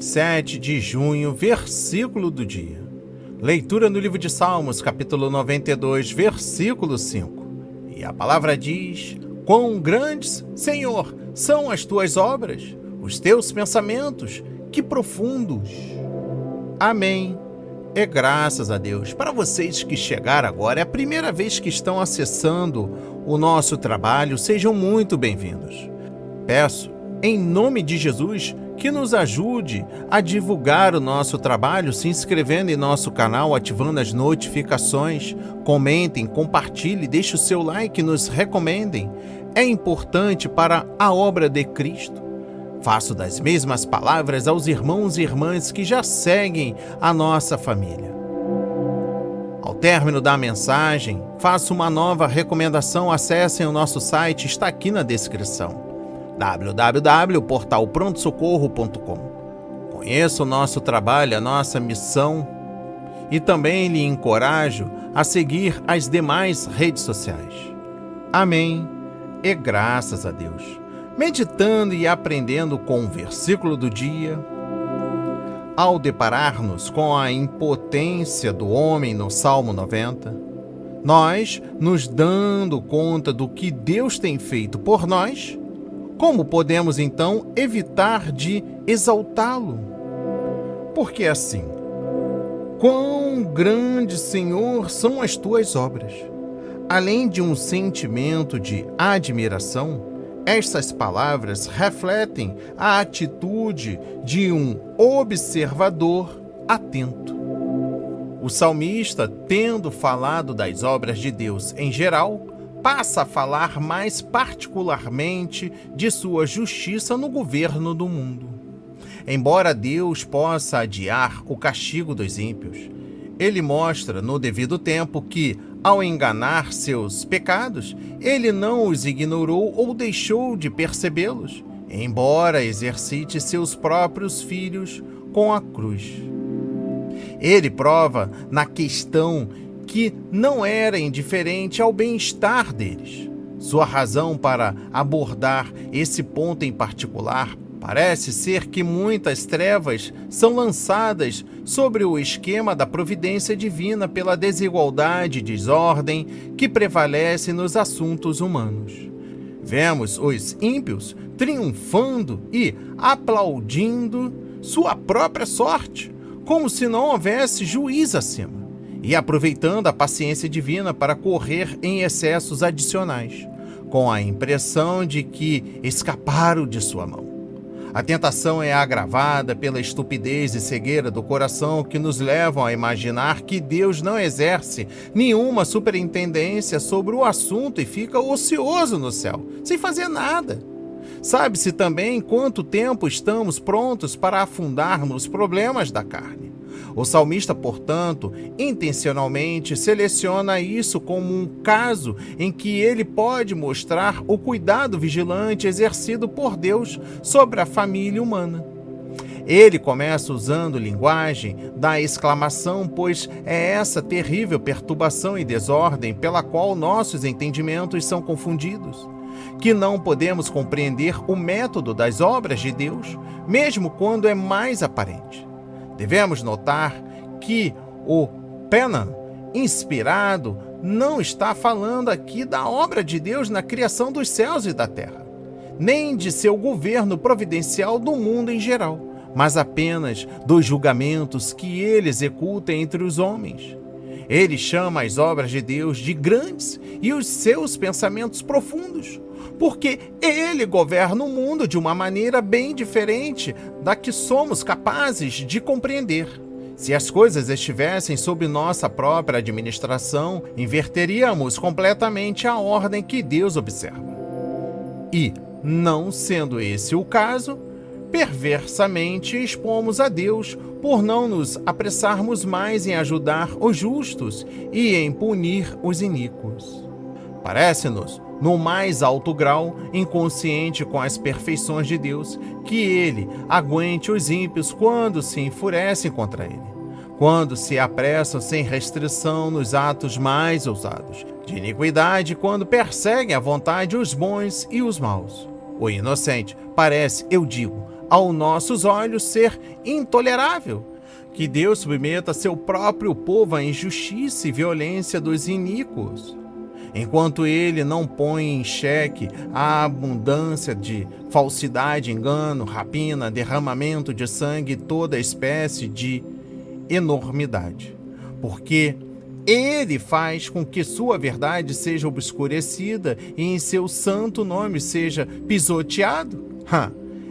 27 de junho, versículo do dia. Leitura no livro de Salmos, capítulo 92, versículo 5. E a palavra diz: Quão grandes, Senhor, são as tuas obras, os teus pensamentos, que profundos. Amém. E graças a Deus. Para vocês que chegaram agora, é a primeira vez que estão acessando o nosso trabalho, sejam muito bem-vindos. Peço, em nome de Jesus, que nos ajude a divulgar o nosso trabalho, se inscrevendo em nosso canal, ativando as notificações, comentem, compartilhem, deixe o seu like, nos recomendem. É importante para a obra de Cristo. Faço das mesmas palavras aos irmãos e irmãs que já seguem a nossa família. Ao término da mensagem, faço uma nova recomendação. Acessem o nosso site, está aqui na descrição. www.portalprontosocorro.com. Conheça o nosso trabalho, a nossa missão e também lhe encorajo a seguir as demais redes sociais. Amém e graças a Deus. Meditando e aprendendo com o versículo do dia, ao deparar-nos com a impotência do homem no Salmo 90, nós, nos dando conta do que Deus tem feito por nós, como podemos então evitar de exaltá-lo? Porque assim, quão grande, Senhor, são as tuas obras. Além de um sentimento de admiração, estas palavras refletem a atitude de um observador atento. O salmista, tendo falado das obras de Deus em geral, passa a falar mais particularmente de sua justiça no governo do mundo. Embora Deus possa adiar o castigo dos ímpios, ele mostra no devido tempo que, ao enganar seus pecados, ele não os ignorou ou deixou de percebê-los, embora exercite seus próprios filhos com a cruz. Ele prova na questão que não era indiferente ao bem-estar deles. Sua razão para abordar esse ponto em particular parece ser que muitas trevas são lançadas sobre o esquema da providência divina pela desigualdade e desordem que prevalece nos assuntos humanos. Vemos os ímpios triunfando e aplaudindo sua própria sorte, como se não houvesse juiz acima, e aproveitando a paciência divina para correr em excessos adicionais, com a impressão de que escaparam de sua mão. A tentação é agravada pela estupidez e cegueira do coração que nos levam a imaginar que Deus não exerce nenhuma superintendência sobre o assunto e fica ocioso no céu, sem fazer nada. Sabe-se também quanto tempo estamos prontos para afundar nos problemas da carne. O salmista, portanto, intencionalmente seleciona isso como um caso em que ele pode mostrar o cuidado vigilante exercido por Deus sobre a família humana. Ele começa usando linguagem da exclamação, pois é essa terrível perturbação e desordem pela qual nossos entendimentos são confundidos, que não podemos compreender o método das obras de Deus, mesmo quando é mais aparente. Devemos notar que o Penan, inspirado, não está falando aqui da obra de Deus na criação dos céus e da terra, nem de seu governo providencial do mundo em geral, mas apenas dos julgamentos que ele executa entre os homens. Ele chama as obras de Deus de grandes e os seus pensamentos profundos, porque ele governa o mundo de uma maneira bem diferente da que somos capazes de compreender. Se as coisas estivessem sob nossa própria administração, inverteríamos completamente a ordem que Deus observa. E, não sendo esse o caso, perversamente expomos a Deus por não nos apressarmos mais em ajudar os justos e em punir os iníquos. Parece-nos, no mais alto grau, inconsciente com as perfeições de Deus, que ele aguente os ímpios quando se enfurecem contra ele, quando se apressam sem restrição nos atos mais ousados de iniquidade, quando perseguem à vontade os bons e os maus. O inocente parece, eu digo, aos nossos olhos ser intolerável que Deus submeta seu próprio povo à injustiça e violência dos iníquos, enquanto ele não põe em xeque a abundância de falsidade, engano, rapina, derramamento de sangue e toda espécie de enormidade, porque ele faz com que sua verdade seja obscurecida e em seu santo nome seja pisoteado.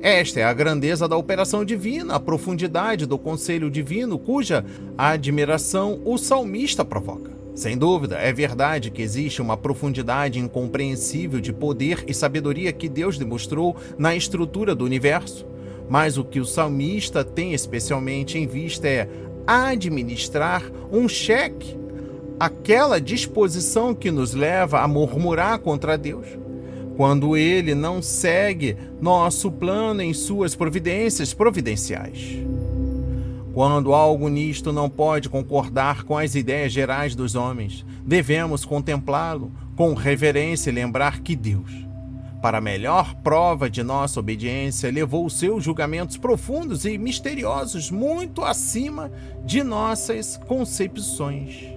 Esta é a grandeza da operação divina, a profundidade do conselho divino, cuja admiração o salmista provoca. Sem dúvida, é verdade que existe uma profundidade incompreensível de poder e sabedoria que Deus demonstrou na estrutura do universo, mas o que o salmista tem especialmente em vista é administrar um cheque, aquela disposição que nos leva a murmurar contra Deus, quando ele não segue nosso plano em suas providências providenciais. Quando algo nisto não pode concordar com as ideias gerais dos homens, devemos contemplá-lo com reverência e lembrar que Deus, para a melhor prova de nossa obediência, levou seus julgamentos profundos e misteriosos muito acima de nossas concepções.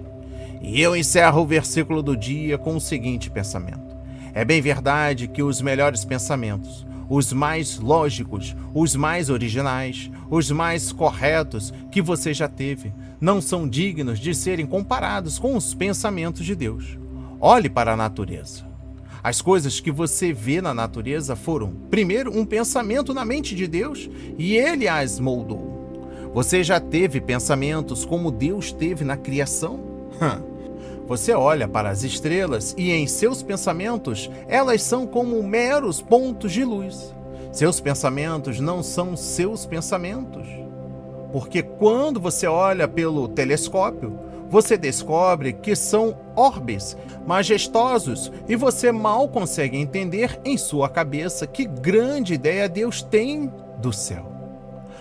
E eu encerro o versículo do dia com o seguinte pensamento: é bem verdade que os melhores pensamentos, os mais lógicos, os mais originais, os mais corretos que você já teve, não são dignos de serem comparados com os pensamentos de Deus. Olhe para a natureza. As coisas que você vê na natureza foram, primeiro, um pensamento na mente de Deus e ele as moldou. Você já teve pensamentos como Deus teve na criação? Você olha para as estrelas e em seus pensamentos, elas são como meros pontos de luz. Seus pensamentos não são seus pensamentos. Porque quando você olha pelo telescópio, você descobre que são orbes majestosos e você mal consegue entender em sua cabeça que grande ideia Deus tem do céu.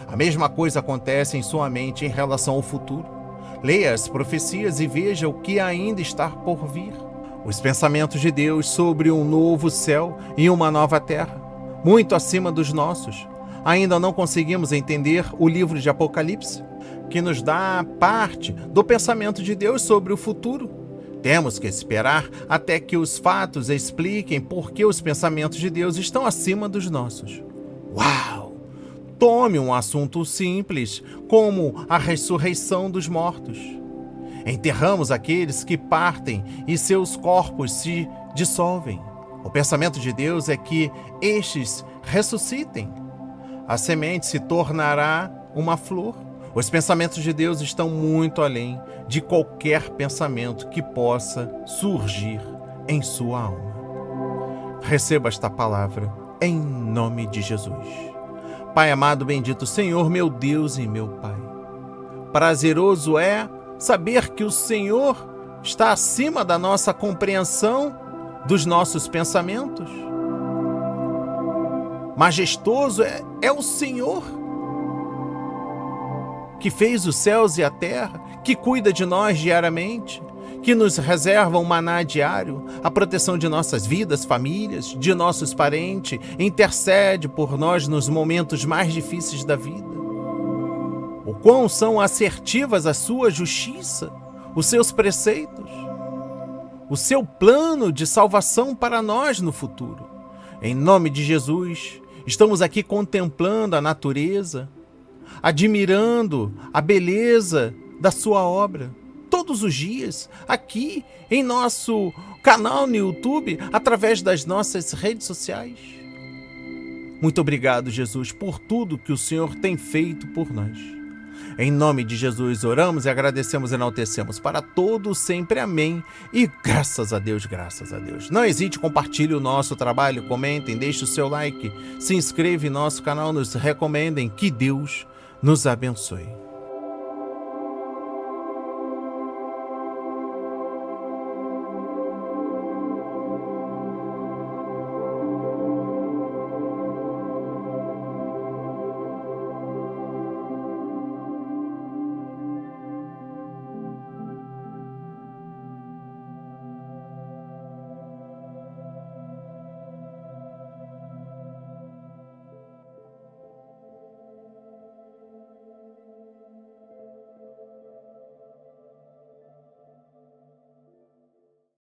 A mesma coisa acontece em sua mente em relação ao futuro. Leia as profecias e veja o que ainda está por vir. Os pensamentos de Deus sobre um novo céu e uma nova terra, muito acima dos nossos. Ainda não conseguimos entender o livro de Apocalipse, que nos dá parte do pensamento de Deus sobre o futuro. Temos que esperar até que os fatos expliquem por que os pensamentos de Deus estão acima dos nossos. Uau! Tome um assunto simples, como a ressurreição dos mortos. Enterramos aqueles que partem e seus corpos se dissolvem. O pensamento de Deus é que estes ressuscitem. A semente se tornará uma flor. Os pensamentos de Deus estão muito além de qualquer pensamento que possa surgir em sua alma. Receba esta palavra em nome de Jesus. Pai amado, bendito Senhor, meu Deus e meu Pai. Prazeroso é saber que o Senhor está acima da nossa compreensão, dos nossos pensamentos. Majestoso é o Senhor, que fez os céus e a terra, que cuida de nós diariamente, que nos reserva um maná diário, a proteção de nossas vidas, famílias, de nossos parentes, intercede por nós nos momentos mais difíceis da vida. O quão são assertivas a sua justiça, os seus preceitos, o seu plano de salvação para nós no futuro. Em nome de Jesus, estamos aqui contemplando a natureza, admirando a beleza da sua obra. Todos os dias, aqui em nosso canal no YouTube, através das nossas redes sociais. Muito obrigado, Jesus, por tudo que o Senhor tem feito por nós. Em nome de Jesus, oramos e agradecemos e enaltecemos para todos sempre. Amém. E graças a Deus, graças a Deus. Não hesite, compartilhe o nosso trabalho, comentem, deixe o seu like, se inscreva em nosso canal, nos recomendem. Que Deus nos abençoe.